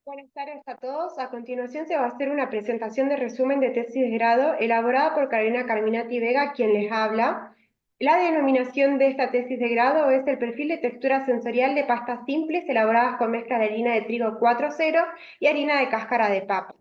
Buenas tardes a todos. A continuación se va a hacer una presentación de resumen de tesis de grado elaborada por Carolina Carminati Vega, quien les habla. La denominación de esta tesis de grado es el perfil de textura sensorial de pastas simples elaboradas con mezcla de harina de trigo 4.0 y harina de cáscara de papa.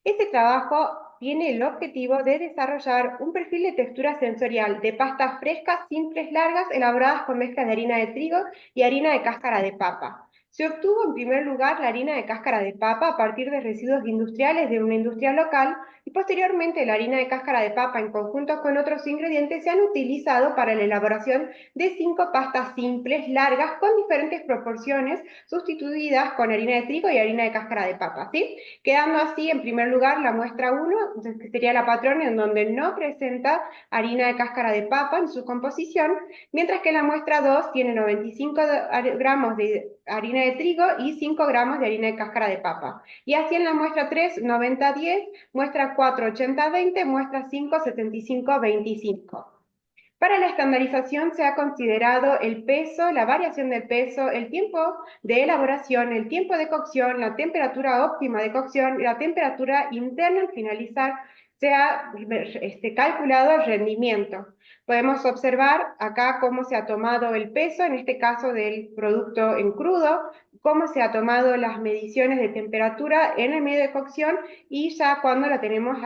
Este trabajo tiene el objetivo de desarrollar un perfil de textura sensorial de pastas frescas, simples, largas, elaboradas con mezcla de harina de trigo y harina de cáscara de papa. Se obtuvo en primer lugar la harina de cáscara de papa a partir de residuos industriales de una industria local y posteriormente la harina de cáscara de papa en conjunto con otros ingredientes se han utilizado para la elaboración de 5 pastas simples, largas, con diferentes proporciones, sustituidas con harina de trigo y harina de cáscara de papa, ¿sí? Quedando así en primer lugar la muestra 1, que sería la patrón en donde no presenta harina de cáscara de papa en su composición, mientras que la muestra 2 tiene 95 gramos de harina de trigo y 5 gramos de harina de cáscara de papa. Y así en la muestra 3, 90-10, muestra 4, 80-20, muestra 5, 75-25. Para la estandarización se ha considerado el peso, la variación del peso, el tiempo de elaboración, el tiempo de cocción, la temperatura óptima de cocción y la temperatura interna al finalizar. Se ha calculado el rendimiento. Podemos observar acá cómo se ha tomado el peso, en este caso del producto en crudo, cómo se ha tomado las mediciones de temperatura en el medio de cocción y ya cuando la tenemos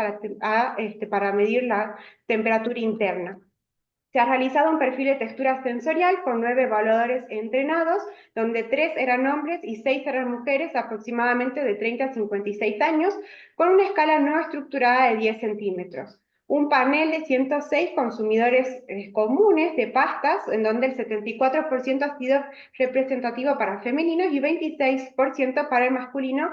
para medir la temperatura interna. Se ha realizado un perfil de textura sensorial con 9 evaluadores entrenados, donde 3 eran hombres y 6 eran mujeres, aproximadamente de 30 a 56 años, con una escala no estructurada de 10 centímetros. Un panel de 106 consumidores comunes de pastas, en donde el 74% ha sido representativo para femeninos y 26% para el masculino,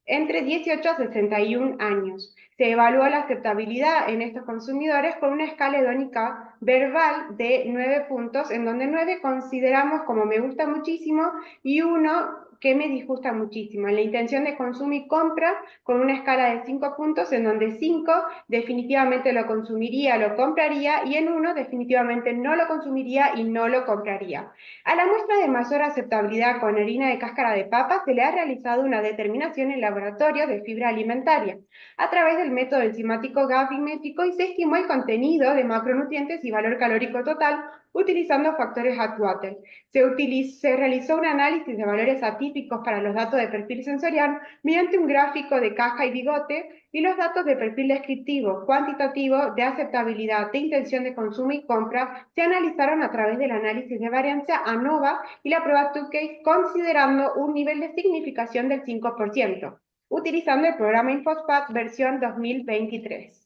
entre 18 a 61 años. Se evalúa la aceptabilidad en estos consumidores con una escala hedónica verbal de 9 puntos, en donde 9 consideramos como me gusta muchísimo y 1 que me disgusta muchísimo. En la intención de consumo y compra, con una escala de 5 puntos, en donde 5 definitivamente lo consumiría, lo compraría, y en 1 definitivamente no lo consumiría y no lo compraría. A la muestra de mayor aceptabilidad con harina de cáscara de papa se le ha realizado una determinación en laboratorio de fibra alimentaria a través del método enzimático gavimétrico y se estimó el contenido de macronutrientes y valor calórico total utilizando factores Atwater. Se realizó un análisis de valores atípicos para los datos de perfil sensorial mediante un gráfico de caja y bigote y los datos de perfil descriptivo, cuantitativo, de aceptabilidad, de intención de consumo y compra se analizaron a través del análisis de varianza ANOVA y la prueba 2Case considerando un nivel de significación del 5%, utilizando el programa InfoSpat versión 2023.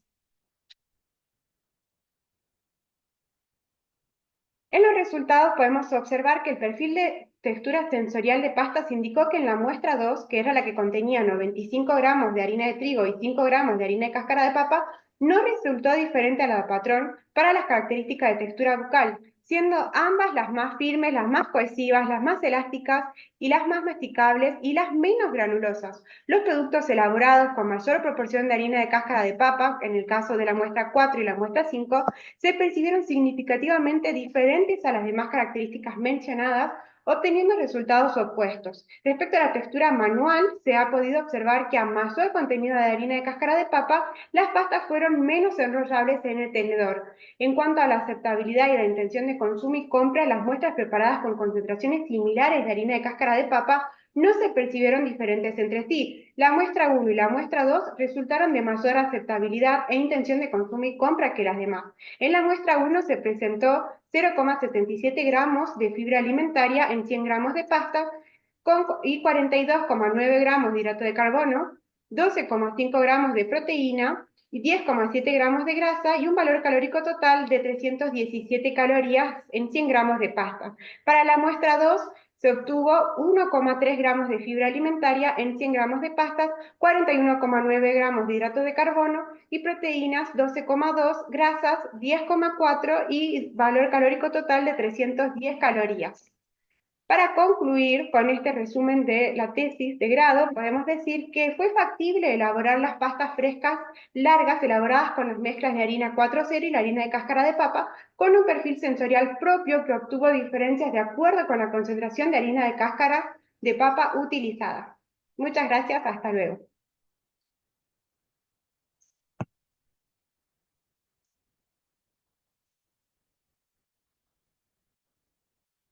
En los resultados podemos observar que el perfil de textura sensorial de pastas indicó que en la muestra 2, que era la que contenía 95 gramos de harina de trigo y 5 gramos de harina de cáscara de papa, no resultó diferente a la de patrón para las características de textura bucal, siendo ambas las más firmes, las más cohesivas, las más elásticas y las más masticables y las menos granulosas. Los productos elaborados con mayor proporción de harina de cáscara de papa, en el caso de la muestra 4 y la muestra 5, se percibieron significativamente diferentes a las demás características mencionadas, obteniendo resultados opuestos. Respecto a la textura manual, se ha podido observar que a mayor contenido de harina de cáscara de papa, las pastas fueron menos enrollables en el tenedor. En cuanto a la aceptabilidad y la intención de consumo y compra, las muestras preparadas con concentraciones similares de harina de cáscara de papa no se percibieron diferentes entre sí. La muestra 1 y la muestra 2 resultaron de mayor aceptabilidad e intención de consumo y compra que las demás. En la muestra 1 se presentó 0,77 gramos de fibra alimentaria en 100 gramos de pasta y 42,9 gramos de hidrato de carbono, 12,5 gramos de proteína y 10,7 gramos de grasa y un valor calórico total de 317 calorías en 100 gramos de pasta. Para la muestra 2 se obtuvo 1,3 gramos de fibra alimentaria en 100 gramos de pastas, 41,9 gramos de hidrato de carbono y proteínas 12,2, grasas 10,4 y valor calórico total de 310 calorías. Para concluir con este resumen de la tesis de grado, podemos decir que fue factible elaborar las pastas frescas largas elaboradas con las mezclas de harina 4.0 y la harina de cáscara de papa, con un perfil sensorial propio que obtuvo diferencias de acuerdo con la concentración de harina de cáscara de papa utilizada. Muchas gracias, hasta luego.